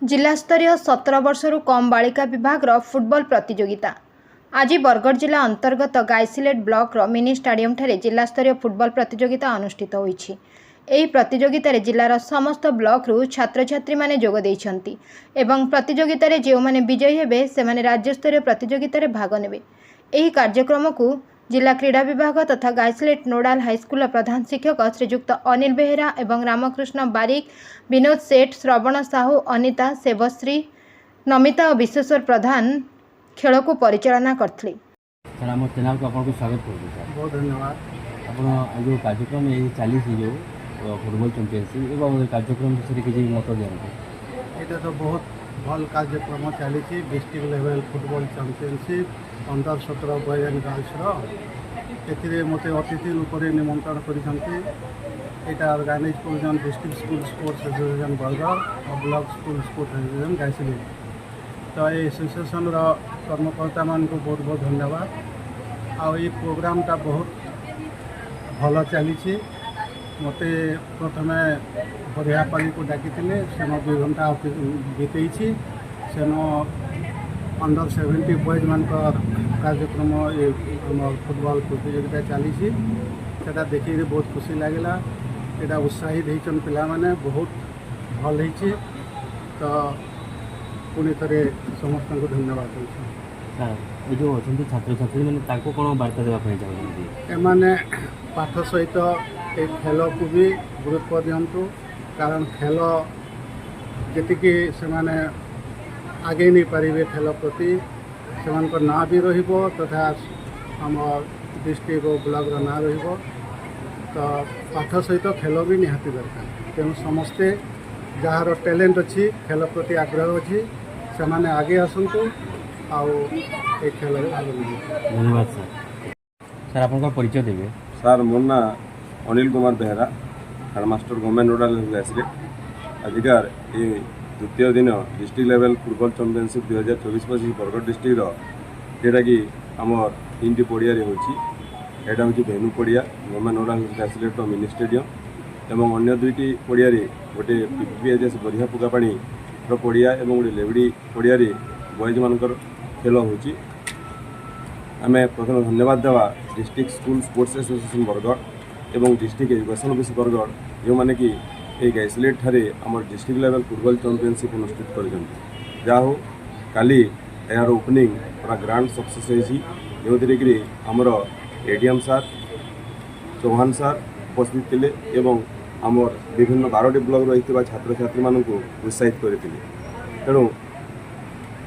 जिलास्तरीय 17 वर्षरू कम बालिका विभाग फुटबॉल प्रतियोगिता आज बरगढ़ जिला अंतर्गत गाइसिलेट ब्लॉक मिनी स्टाडियम ठारे जिलास्तरीय फुटबॉल प्रतियोगिता अनुष्ठित होईछि। एही प्रतियोगितारे जिलार समस्त ब्लॉक रु छात्र छात्री माने जोग देइछन्ति एवं प्रतियोगितारे जे माने विजयी हेबे से माने राज्यस्तरीय प्रतियोगितारे भाग नेबे। एही कार्यक्रम को जिला क्रीड़ा विभाग तथा गाइसिलेट नोडाल हाईस्कूल प्रधान शिक्षक श्रीजुक्त अनिल बेहेरा एवं रामकृष्ण बारिक, विनोद सेठ, श्रवण साहू, अनिता सेवश्री, नमिता और विश्वेश्वर प्रधान खेल को परिचालना करथिले। सर आम चैनल को आपको स्वागत करूँ सर। बहुत धन्यवाद। आप जो कार्यक्रम ये चली जो फुटबॉल चैंपियनशिप एवं कार्यक्रम विषय किसी मत दिखाते। ये तो बहुत भल कार्यक्रम चली district level football championship under 17 boys and girls ए मत अतिथि रूप से निमंत्रण कर ऑर्गेनाइज कर district school sports association Bargarh और ब्लॉक स्कूल स्पोर्ट्स एसोसिएशन गाइसिलेट। तो ये एसोसिएशन कर्मकर्ता मान को बहुत बहुत धन्यवाद। आ ये प्रोग्रामटा बहुत भल चली मत प्रथम बरियापाली को डाकी से 2 घंटा बीतई से अंडर 70 बॉयज मान कार्यक्रम ये फुटबॉल प्रतियोगिता चली देखिए बहुत खुशी लगला। यहाँ उत्साहित होती पिला माने बहुत भल हो। तो पुणी थे समस्त को धन्यवाद ये जो अच्छा छात्र छात्री मैंने कौन वार्ता देवाई चाहते एमाने पाठ सहित ए खेल को भी गुरुत्व दिंतु कारण खेल जी से माने आगे नहीं पारे खेल प्रति से ना भी तथा आम डिस्ट्रिक्ट और ब्लॉक ना तो पाठ सहित खेल भी निहाती दरकार। तेणु समस्ते जार टैलेंट अच्छी खेल प्रति आग्रह अच्छी से माने आगे आसतु आउ खेल धन्यवाद सर। सर आपन परिचय देवे। सर मोर ना अनिल कुमार बेहरा हेडमास्टर गवर्नमेंट नोडाल गाइसिलेट। अधिकार ये द्वितीय दिन district level football championship 2024-25 Bargarh district जोटा कि आमर 3टी पड़िया होटा हूँ भेनु पड़िया गवर्नमेंट नोडाल गाइसिलेट मिनी स्टेडियम एवं अन्य 2टी पड़िया गोटे पीपीएचएस बरिया पुकापाणी पड़िया और गोटे लेवड़ी पड़िया बॉयज मानकर खेल हो। आम प्रथम धन्यवाद देवा district school sports association Bargarh एवं डिस्ट्रिक्ट एजुकेशन ऑफिस बरगढ़ जो मैंने कि ये गाइसिलेट ठारे आम डिस्ट्रिक्ट लेवल फुटबॉल चैंपियनशिप अनुष्ठित कर जहा हो काली यार ओपनिंग पूरा ग्रांड सक्सेस हो जो आमर एडीएम सर चौहान सर उपस्थित थे एवं आमर विभिन्न 12टी ब्लॉक रही छात्र छात्री मानक उत्साहित करते। तेणु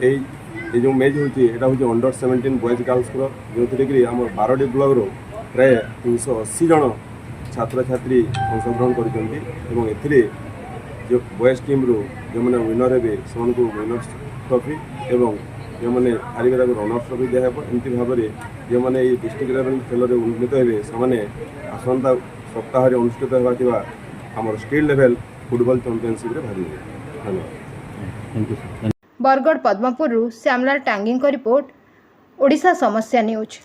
ये जो मैच होती हूँ अंडर 17 बॉयज गर्ल्स जो आम 12टी ब्लॉक प्राय 380 जन छात्र छात्री अंशग्रहण कर जो बॉयज टीम रू जो मैंने विनर हे से विनर्स ट्रॉफी एवं जो मैंने हारे रनर्स ट्रॉफी दिया एमती भाव में जो मैंने डिस्ट्रिक्ट लेवल खेल में उन्नीत हे से आसंता सप्ताह अनुष्ठित होगा आम स्टेट लेवल फुटबॉल चैंपियनशिप भाग नेबे। धन्यवाद। Thank you sir. Bargarh Padampur Shyamlal Tangi report Odisha समस्या न्यूज।